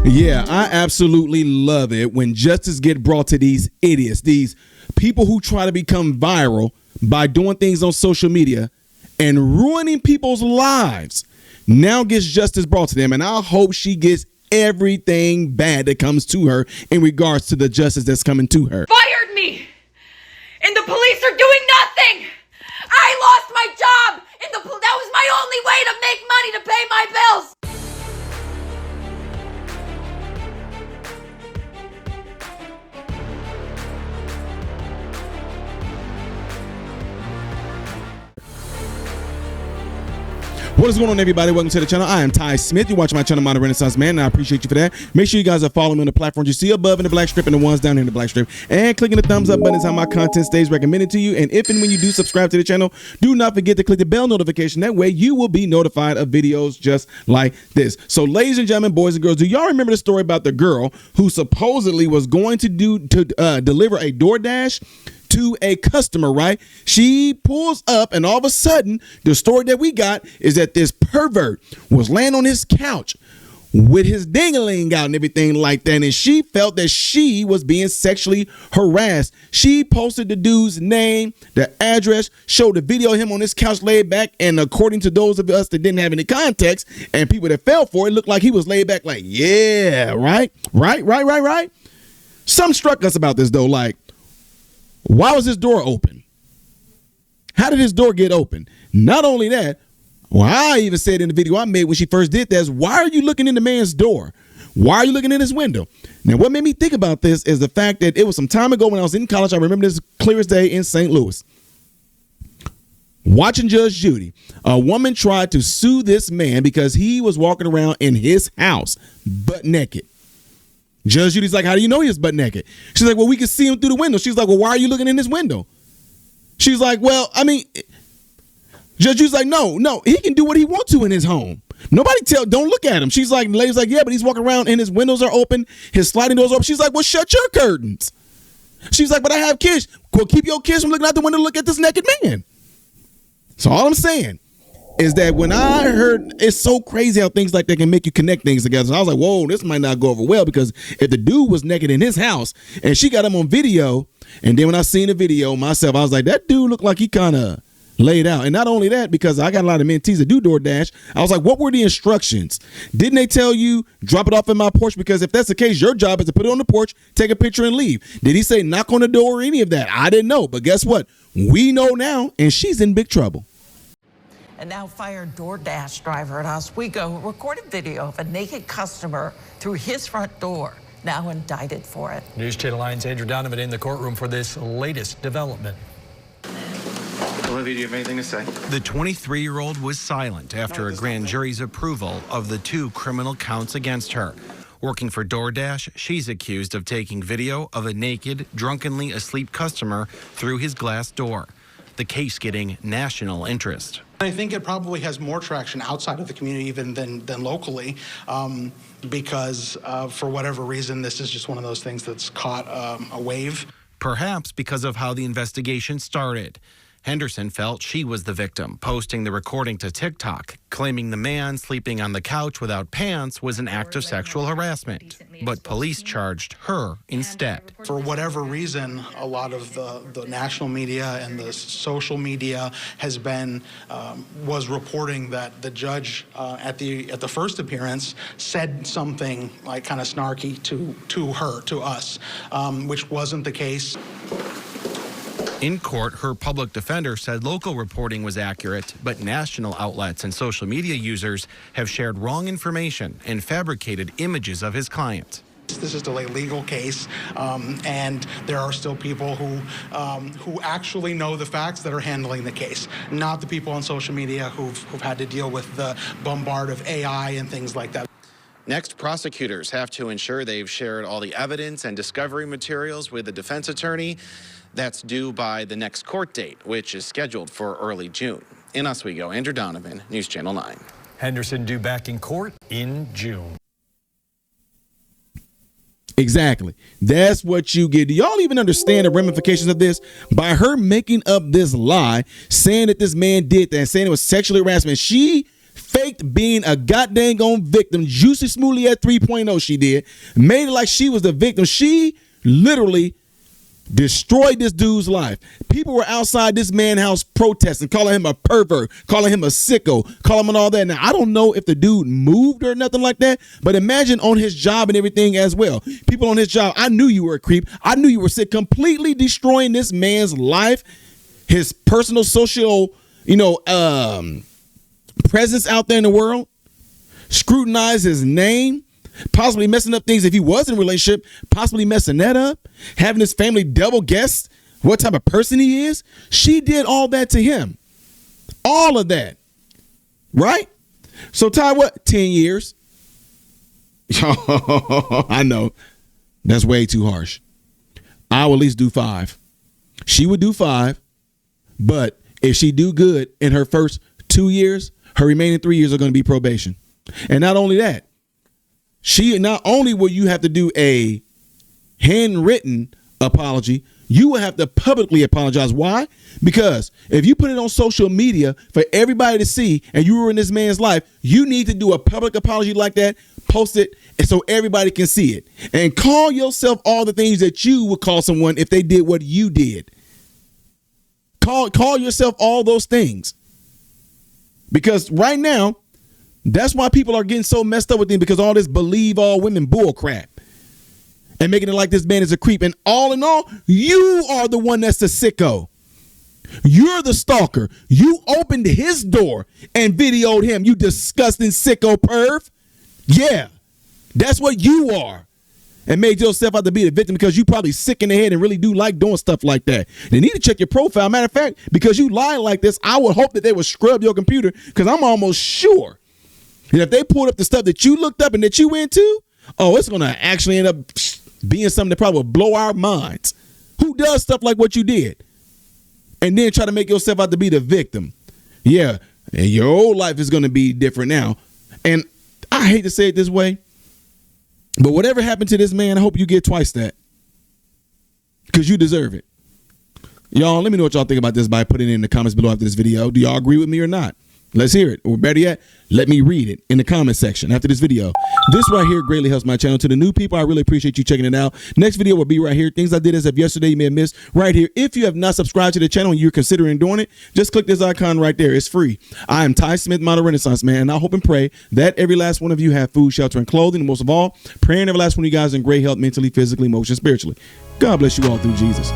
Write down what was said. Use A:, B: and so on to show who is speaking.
A: Yeah, I absolutely love it when justice get brought to these idiots, these people who try to become viral by doing things on social media and ruining people's lives. Now gets justice brought to them, and I hope she gets everything bad that comes to her in regards to the justice that's coming to her.
B: Fired me, and the police are doing nothing. I lost my job, and that was my only way to make money to pay my bills.
A: What is going on, everybody? Welcome to the channel. I am Ty Smith. You're watching my channel, Modern Renaissance Man, and I appreciate you for that. Make sure you guys are following me on the platforms you see above in the black strip and the ones down here in the black strip. And clicking the thumbs up button is how my content stays recommended to you. And if and when you do subscribe to the channel, do not forget to click the bell notification. That way you will be notified of videos just like this. So, ladies and gentlemen, boys and girls, do y'all remember the story about the girl who supposedly was going to deliver a DoorDash to a customer, right? She pulls up, and all of a sudden, the story that we got is that this pervert was laying on his couch with his ding-a-ling out and everything like that, and she felt that she was being sexually harassed. She posted the dude's name, the address, showed the video of him on his couch laid back, and according to those of us that didn't have any context and people that fell for it, looked like he was laid back like, yeah, right. Some struck us about this, though, like, why was his door open? How did his door get open? Not only that, well, I even said in the video I made when she first did this, why are you looking in the man's door? Why are you looking in his window? Now, what made me think about this is the fact that it was some time ago when I was in college. I remember this clear as day in St. Louis. Watching Judge Judy, a woman tried to sue this man because he was walking around in his house butt naked. Judge Judy's like, how do you know he was butt naked? She's like, well, we can see him through the window. She's like, well, why are you looking in his window? She's like, well, I mean, Judge Judy's like, no, he can do what he wants to in his home. Don't look at him. She's like, the lady's like, yeah, but he's walking around and his windows are open, his sliding doors are open. She's like, well, shut your curtains. She's like, but I have kids. Well, keep your kids from looking out the window to look at this naked man. So all I'm saying is that when I heard, it's so crazy how things like that can make you connect things together. So I was like, whoa, this might not go over well, because if the dude was naked in his house and she got him on video, and then when I seen the video myself, I was like, that dude looked like he kind of laid out. And not only that, because I got a lot of mentees that do DoorDash, I was like, what were the instructions? Didn't they tell you drop it off in my porch? Because if that's the case, your job is to put it on the porch, take a picture, and leave. Did he say knock on the door or any of that? I didn't know. But guess what? We know now, and she's in big trouble.
C: A now fired DoorDash driver in Oswego recorded video of a naked customer through his front door, now indicted for it.
D: News Channel 9's Andrew Donovan in the courtroom for this latest development.
E: Olivia, do you have anything to say?
F: The 23-year-old was silent after a grand jury's approval of the 2 criminal counts against her. Working for DoorDash, she's accused of taking video of a naked, drunkenly asleep customer through his glass door. The case getting national interest.
G: I think it probably has more traction outside of the community even than locally, because for whatever reason, this is just one of those things that's caught a wave.
F: Perhaps because of how the investigation started. Henderson felt she was the victim, posting the recording to TikTok, claiming the man sleeping on the couch without pants was an act of sexual harassment. But police charged her instead.
G: For whatever reason, a lot of the national media and the social media was reporting that the judge at the first appearance said something like kind of snarky to us, which wasn't the case.
F: In court, her public defender said local reporting was accurate, but national outlets and social media users have shared wrong information and fabricated images of his client.
G: This is still a legal case, and there are still people who actually know the facts that are handling the case, not the people on social media who've had to deal with the bombard of AI and things like that.
H: Next, prosecutors have to ensure they've shared all the evidence and discovery materials with the defense attorney. That's due by the next court date, which is scheduled for early June. In Oswego, Andrew Donovan, News Channel 9.
D: Henderson due back in court in June.
A: Exactly. That's what you get. Do y'all even understand the ramifications of this? By her making up this lie, saying that this man did that, saying it was sexual harassment, she faked faked being a goddamn on victim. Juicy Smoothie at 3.0 she did. Made it like she was the victim. She literally destroyed this dude's life. People were outside this man's house protesting, calling him a pervert, calling him a sicko, calling him all that. Now, I don't know if the dude moved or nothing like that, but imagine on his job and everything as well. People on his job, I knew you were a creep. I knew you were sick, completely destroying this man's life, his personal social, presence out there in the world, scrutinize his name, possibly messing up things if he was in a relationship, possibly messing that up, having his family double guess what type of person he is. She did all that to him. All of that. Right? So Ty, what? 10 years? I know. That's way too harsh. I will at least do 5. She would do 5, but if she do good in her first 2 years, her remaining 3 years are going to be probation. And not only that, not only will you have to do a handwritten apology, you will have to publicly apologize. Why? Because if you put it on social media for everybody to see and you were in this man's life, you need to do a public apology like that, post it so everybody can see it, and call yourself all the things that you would call someone if they did what you did. Call yourself all those things. Because right now, that's why people are getting so messed up with him, because all this believe all women bull crap and making it like this man is a creep. And all in all, you are the one that's the sicko. You're the stalker. You opened his door and videoed him, you disgusting sicko perv. Yeah, that's what you are. And made yourself out to be the victim because you probably sick in the head and really do like doing stuff like that. They need to check your profile. Matter of fact, because you lie like this, I would hope that they would scrub your computer, because I'm almost sure and if they pulled up the stuff that you looked up and that you went to, it's going to actually end up being something that probably will blow our minds. Who does stuff like what you did? And then try to make yourself out to be the victim. Yeah, and your whole life is going to be different now. And I hate to say it this way, but whatever happened to this man, I hope you get twice that. Because you deserve it. Y'all, let me know what y'all think about this by putting it in the comments below after this video. Do y'all agree with me or not? Let's hear it. Or better yet, let me read it in the comment section after this video. This right here greatly helps my channel. To the new people, I really appreciate you checking it out. Next video will be right here. Things I did as of yesterday you may have missed right here. If you have not subscribed to the channel and you're considering doing it, just click this icon right there. It's free. I am Ty Smith, Model Renaissance Man, and I hope and pray that every last one of you have food, shelter, and clothing. And most of all, praying every last one of you guys in great health, mentally, physically, emotionally, spiritually. God bless you all through Jesus.